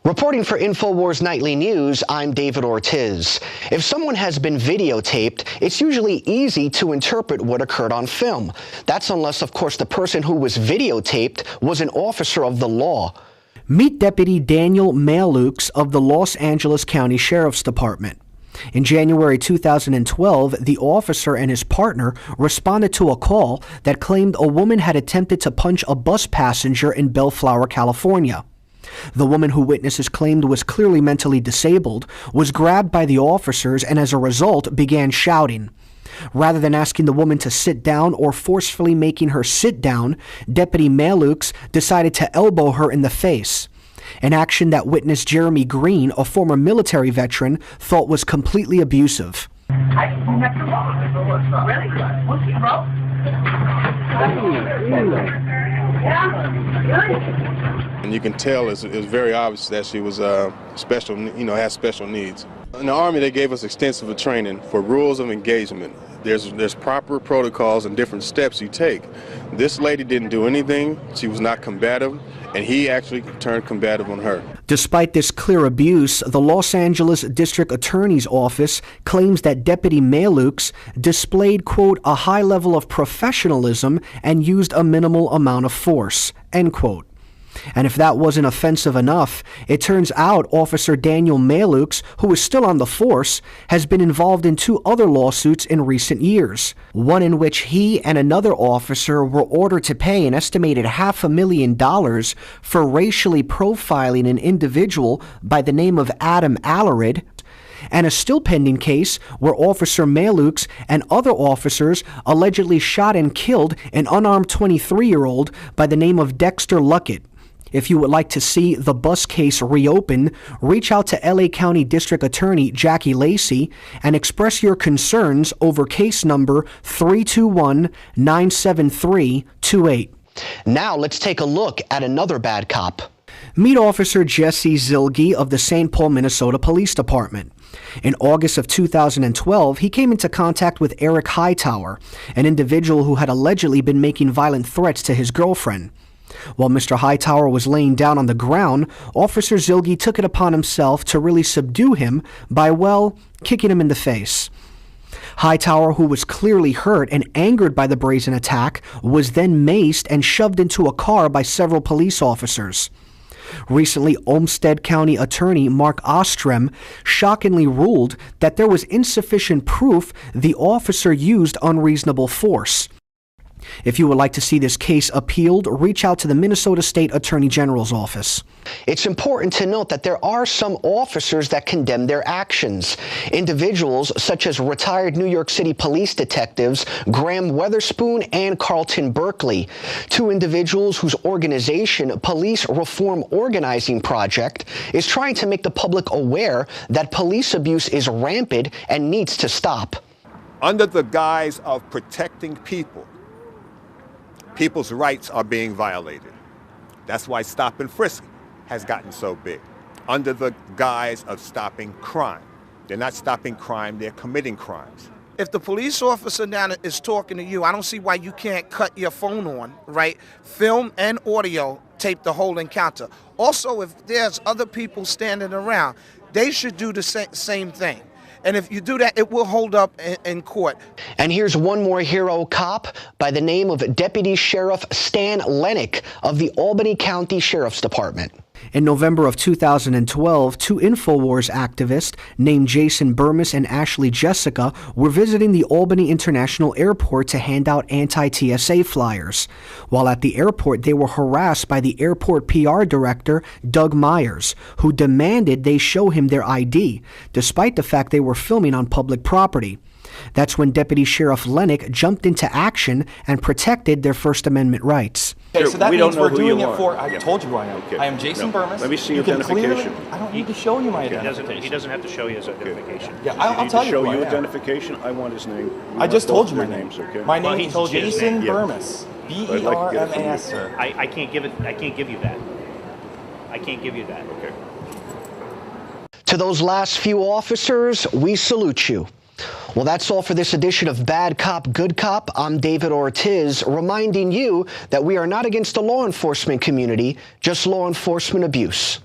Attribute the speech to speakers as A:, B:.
A: Reporting for InfoWars Nightly News, I'm David Ortiz. If someone has been videotaped, it's usually easy to interpret what occurred on film. That's unless, of course, the person who was videotaped was an officer of the law. Meet Deputy Daniel Malukes of the Los Angeles County Sheriff's Department. In January 2012, the officer and his partner responded to a call that claimed a woman had attempted to punch a bus passenger in Bellflower, California. The woman who witnesses claimed was clearly mentally disabled was grabbed by the officers and as a result began shouting. Rather than asking the woman to sit down or forcefully making her sit down, Deputy Malukes decided to elbow her in the face, an action that witness Jeremy Green, a former military veteran, thought was completely abusive.
B: And you can tell it was very obvious that she was special, has special needs. In the Army, they gave us extensive training for rules of engagement. There's proper protocols and different steps you take. This lady didn't do anything. She was not combative, and he actually turned combative on her.
A: Despite this clear abuse, the Los Angeles District Attorney's Office claims that Deputy Malukes displayed, quote, a high level of professionalism and used a minimal amount of force, end quote. And if that wasn't offensive enough, it turns out Officer Daniel Malukes, who is still on the force, has been involved in 2 other lawsuits in recent years. One in which he and another officer were ordered to pay an estimated $500,000 for racially profiling an individual by the name of Adam Alarid, and a still pending case where Officer Malukes and other officers allegedly shot and killed an unarmed 23-year-old by the name of Dexter Luckett. If you would like to see the bus case reopen, reach out to LA County District Attorney Jackie Lacey and express your concerns over case number 321-97328. Now let's take a look at another bad cop. Meet Officer Jesse Zilge of the St. Paul, Minnesota Police Department. In August of 2012, he came into contact with Eric Hightower, an individual who had allegedly been making violent threats to his girlfriend. While Mr. Hightower was laying down on the ground, Officer Zilge took it upon himself to really subdue him by, well, kicking him in the face. Hightower, who was clearly hurt and angered by the brazen attack, was then maced and shoved into a car by several police officers. Recently, Olmsted County Attorney Mark Ostrem shockingly ruled that there was insufficient proof the officer used unreasonable force. If you would like to see this case appealed, reach out to the Minnesota State Attorney General's office. It's important to note that there are some officers that condemn their actions. Individuals such as retired New York City police detectives Graham Weatherspoon and Carlton Berkeley, 2 individuals whose organization, Police Reform Organizing Project, is trying to make the public aware that police abuse is rampant and needs to stop.
C: Under the guise of protecting people, people's rights are being violated. That's why stop and frisk has gotten so big. Under the guise of stopping crime. They're not stopping crime, they're committing crimes.
D: If the police officer now is talking to you, I don't see why you can't cut your phone on, right? Film and audio tape the whole encounter. Also, if there's other people standing around, they should do the same thing. And if you do that, it will hold up in court. And here's one more hero cop by the name of Deputy Sheriff Stan Lennick of the Albany County Sheriff's Department. In November of 2012, 2 InfoWars activists named Jason Burmis and Ashley Jessica were visiting the Albany International Airport to hand out anti-TSA flyers. While at the airport, they were harassed by the airport PR director, Doug Myers, who demanded they show him their ID, despite the fact they were filming on public property. That's when Deputy Sheriff Lennick jumped into action and protected their First Amendment rights.
E: Okay, so that means we're doing it for, I told you who I am. Okay. I am Jason Burmis.
F: Let me see your identification.
E: I don't need to show you my identification.
F: He doesn't have to show you his identification.
E: Yeah, I'll tell you
F: show
E: who I
F: you
E: am.
F: identification. I want his name.
E: I just told you my name.
F: Okay.
E: My name is Jason Burmis. B-E-R-M-A-S, sir.
F: I can't give it. I can't give you that. I can't give you that. Okay.
A: To those last few officers, we salute you. Well, that's all for this edition of Bad Cop, Good Cop. I'm David Ortiz, reminding you that we are not against the law enforcement community, just law enforcement abuse.